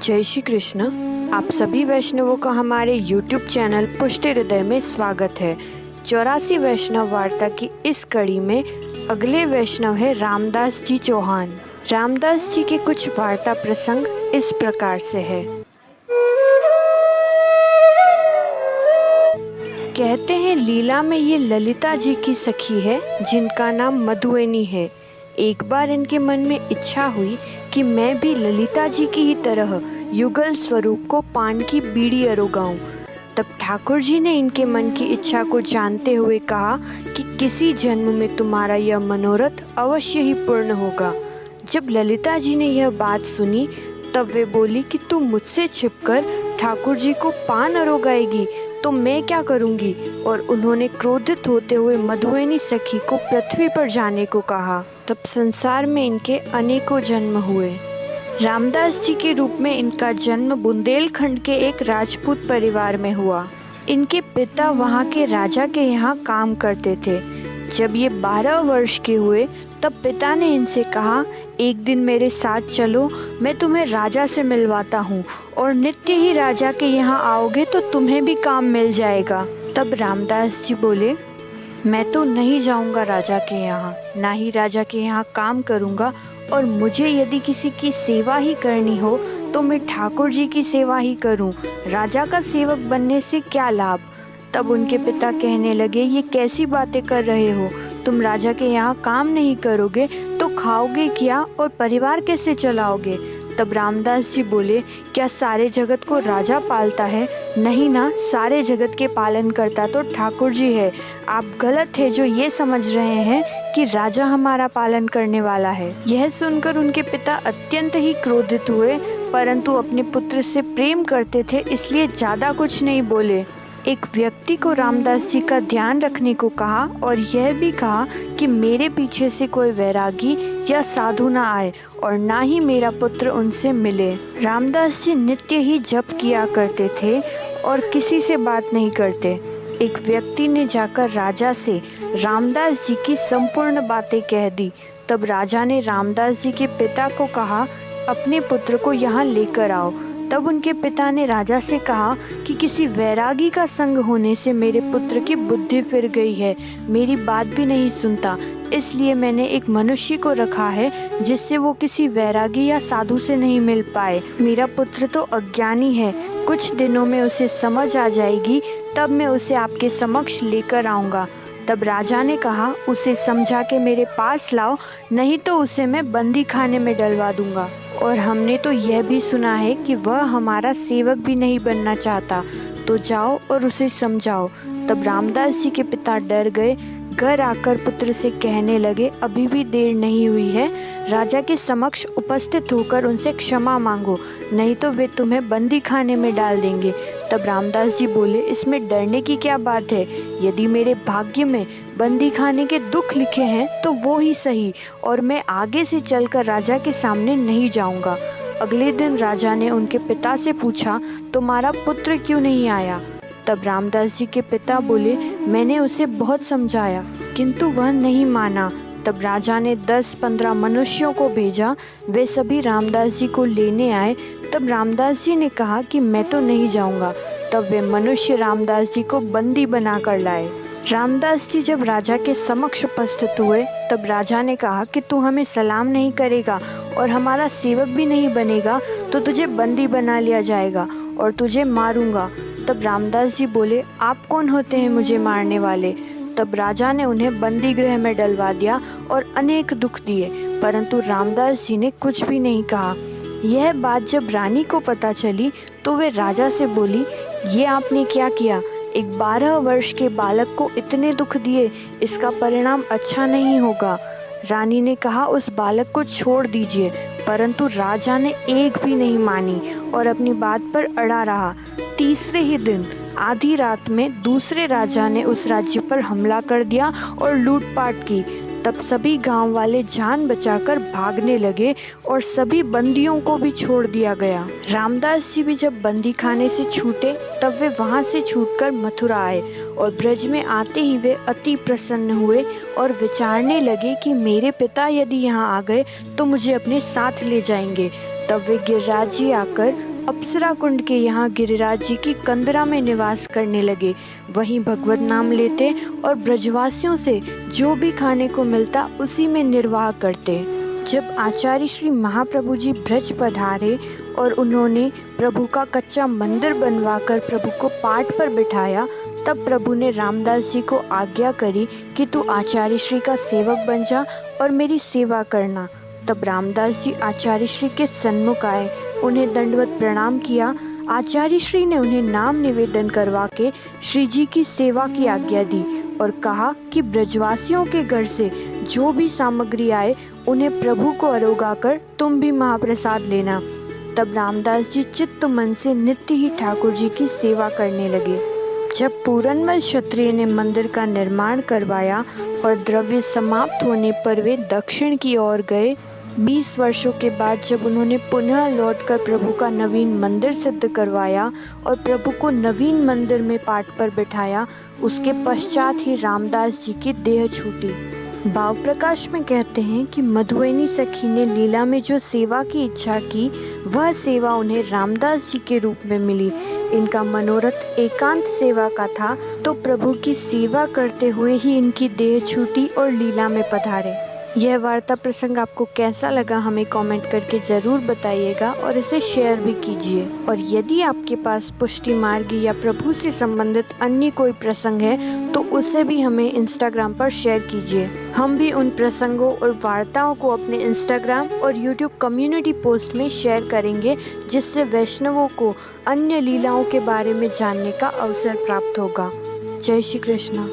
जय श्री कृष्ण। आप सभी वैष्णवों का हमारे YouTube चैनल पुष्टि हृदय में स्वागत है। 84 वैष्णव वार्ता की इस कड़ी में अगले वैष्णव है रामदास जी चौहान। रामदास जी के कुछ वार्ता प्रसंग इस प्रकार से है। कहते हैं लीला में ये ललिता जी की सखी है जिनका नाम मधुबनी है। एक बार इनके मन में इच्छा हुई कि मैं भी ललिता जी की ही तरह युगल स्वरूप को पान की बीड़ी अरोगाऊं। तब ठाकुर जी ने इनके मन की इच्छा को जानते हुए कहा कि किसी जन्म में तुम्हारा यह मनोरथ अवश्य ही पूर्ण होगा। जब ललिता जी ने यह बात सुनी तब वे बोली कि तू मुझसे छिपकर ठाकुर जी को पान अरोगाएगी तो मैं क्या करूंगी। और उन्होंने क्रोधित होते हुए मधुबनी सखी को पृथ्वी पर जाने को कहा। तब संसार में इनके अनेकों जन्म हुए। रामदास जी के रूप में इनका जन्म बुंदेलखंड के एक राजपूत परिवार में हुआ। इनके पिता वहाँ के राजा के यहाँ काम करते थे। जब ये 12 वर्ष के हुए तब पिता ने इनसे कहा, एक दिन मेरे साथ चलो, मैं तुम्हें राजा से मिलवाता हूँ और नित्य ही राजा के यहाँ आओगे तो तुम्हें भी काम मिल जाएगा। तब रामदास जी बोले, मैं तो नहीं जाऊँगा राजा के यहाँ, ना ही राजा के यहाँ काम करूँगा, और मुझे यदि किसी की सेवा ही करनी हो तो मैं ठाकुर जी की सेवा ही करूँ। राजा का सेवक बनने से क्या लाभ। तब उनके पिता कहने लगे, ये कैसी बातें कर रहे हो, तुम राजा के यहाँ काम नहीं करोगे तो खाओगे क्या और परिवार कैसे चलाओगे। तब रामदास जी बोले, क्या सारे जगत को राजा पालता है। नहीं ना, सारे जगत के पालन करता तो ठाकुर जी है। आप गलत है जो ये समझ रहे हैं कि राजा हमारा पालन करने वाला है। यह सुनकर उनके पिता अत्यंत ही क्रोधित हुए, परंतु अपने पुत्र से प्रेम करते थे इसलिए ज्यादा कुछ नहीं बोले। एक व्यक्ति को रामदास जी का ध्यान रखने को कहा और यह भी कहा कि मेरे पीछे से कोई वैरागी या साधु ना आए और ना ही मेरा पुत्र उनसे मिले। रामदास जी नित्य ही जप किया करते थे और किसी से बात नहीं करते। एक व्यक्ति ने जाकर राजा से रामदास जी की संपूर्ण बातें कह दी। तब राजा ने रामदास जी के पिता को कहा, अपने पुत्र को यहाँ लेकर आओ। तब उनके पिता ने राजा से कहा कि किसी वैरागी का संग होने से मेरे पुत्र की बुद्धि फिर गई है, मेरी बात भी नहीं सुनता, इसलिए मैंने एक मनुष्य को रखा है जिससे वो किसी वैरागी या साधु से नहीं मिल पाए। मेरा पुत्र तो अज्ञानी है, कुछ दिनों में उसे समझ आ जाएगी, तब मैं उसे आपके समक्ष लेकर आऊँगा। तब राजा ने कहा, उसे समझा के मेरे पास लाओ, नहीं तो उसे मैं बंदी खाने में डलवा दूंगा। और हमने तो यह भी सुना है कि वह हमारा सेवक भी नहीं बनना चाहता, तो जाओ और उसे समझाओ। तब रामदास जी के पिता डर गए। घर आकर पुत्र से कहने लगे, अभी भी देर नहीं हुई है, राजा के समक्ष उपस्थित होकर उनसे क्षमा मांगो, नहीं तो वे तुम्हें बंदी खाने में डाल देंगे। तब रामदास जी बोले, इसमें डरने की क्या बात है, यदि मेरे भाग्य में बंदी खाने के दुख लिखे हैं तो वो ही सही, और मैं आगे से चलकर राजा के सामने नहीं जाऊंगा। अगले दिन राजा ने उनके पिता से पूछा, तुम्हारा पुत्र क्यों नहीं आया। तब रामदास जी के पिता बोले, मैंने उसे बहुत समझाया किंतु वह नहीं माना। तब राजा ने 10-15 मनुष्यों को भेजा, वे सभी रामदास जी को लेने आए। तब रामदास जी ने कहा कि मैं तो नहीं जाऊंगा। तब वे मनुष्य रामदास जी को बंदी बना कर लाए। रामदास जी जब राजा के समक्ष उपस्थित हुए तब राजा ने कहा कि तू हमें सलाम नहीं करेगा और हमारा सेवक भी नहीं बनेगा तो तुझे बंदी बना लिया जाएगा और तुझे मारूंगा। तब रामदास जी बोले, आप कौन होते हैं मुझे मारने वाले। तब राजा ने उन्हें बंदी गृह में डलवा दिया और अनेक दुख दिए, परंतु रामदास जी ने कुछ भी नहीं कहा। यह बात जब रानी को पता चली तो वे राजा से बोली, ये आपने क्या किया, एक 12 वर्ष के बालक को इतने दुख दिए, इसका परिणाम अच्छा नहीं होगा। रानी ने कहा, उस बालक को छोड़ दीजिए, परंतु राजा ने एक भी नहीं मानी और अपनी बात पर अड़ा रहा। तीसरे ही दिन आधी रात में दूसरे राजा ने उस राज्य पर हमला कर दिया और लूटपाट की। तब सभी गांव वाले जान बचाकर भागने लगे और सभी बंदियों को भी छोड़ दिया गया। रामदास जी भी जब बंदी खाने से छूटे तब वे वहां से छूटकर मथुरा आए और ब्रज में आते ही वे अति प्रसन्न हुए और विचारने लगे कि मेरे पिता यदि यहाँ आ गए तो मुझे अपने साथ ले जाएंगे। तब वे गिरिराज जी आकर अप्सरा कुंड के यहाँ गिरिराज जी की कंदरा में निवास करने लगे। वहीं भगवत नाम लेते और ब्रजवासियों से जो भी खाने को मिलता उसी में निर्वाह करते। जब आचार्य श्री महाप्रभु जी ब्रज पधारे और उन्होंने प्रभु का कच्चा मंदिर बनवाकर प्रभु को पाट पर बिठाया, तब प्रभु ने रामदास जी को आज्ञा करी कि तू आचार्य श्री का सेवक बन जा और मेरी सेवा करना। तब रामदास जी आचार्य श्री के सन्मुख आए, उन्हें दंडवत प्रणाम किया। आचार्य श्री ने उन्हें नाम निवेदन करवा के श्री जी की सेवा की आज्ञा दी और कहा कि ब्रजवासियों के घर से जो भी सामग्री आए उन्हें प्रभु को अरोगाकर तुम भी महाप्रसाद लेना। तब रामदास जी चित्त मन से नित्य ही ठाकुर जी की सेवा करने लगे। जब पूरनमल क्षत्रिय ने मंदिर का निर्माण करवाया और द्रव्य समाप्त होने पर वे दक्षिण की ओर गए, 20 वर्षों के बाद जब उन्होंने पुनः लौटकर प्रभु का नवीन मंदिर सिद्ध करवाया और प्रभु को नवीन मंदिर में पाट पर बिठाया, उसके पश्चात ही रामदास जी की देह छूटी। भाव प्रकाश में कहते हैं कि मधुबनी सखी ने लीला में जो सेवा की इच्छा की, वह सेवा उन्हें रामदास जी के रूप में मिली। इनका मनोरथ एकांत सेवा का था, तो प्रभु की सेवा करते हुए ही इनकी देह छूटी और लीला में पधारे। यह वार्ता प्रसंग आपको कैसा लगा हमें कमेंट करके ज़रूर बताइएगा और इसे शेयर भी कीजिए। और यदि आपके पास पुष्टि मार्ग या प्रभु से संबंधित अन्य कोई प्रसंग है तो उसे भी हमें इंस्टाग्राम पर शेयर कीजिए। हम भी उन प्रसंगों और वार्ताओं को अपने इंस्टाग्राम और यूट्यूब कम्युनिटी पोस्ट में शेयर करेंगे, जिससे वैष्णवों को अन्य लीलाओं के बारे में जानने का अवसर प्राप्त होगा। जय श्री कृष्ण।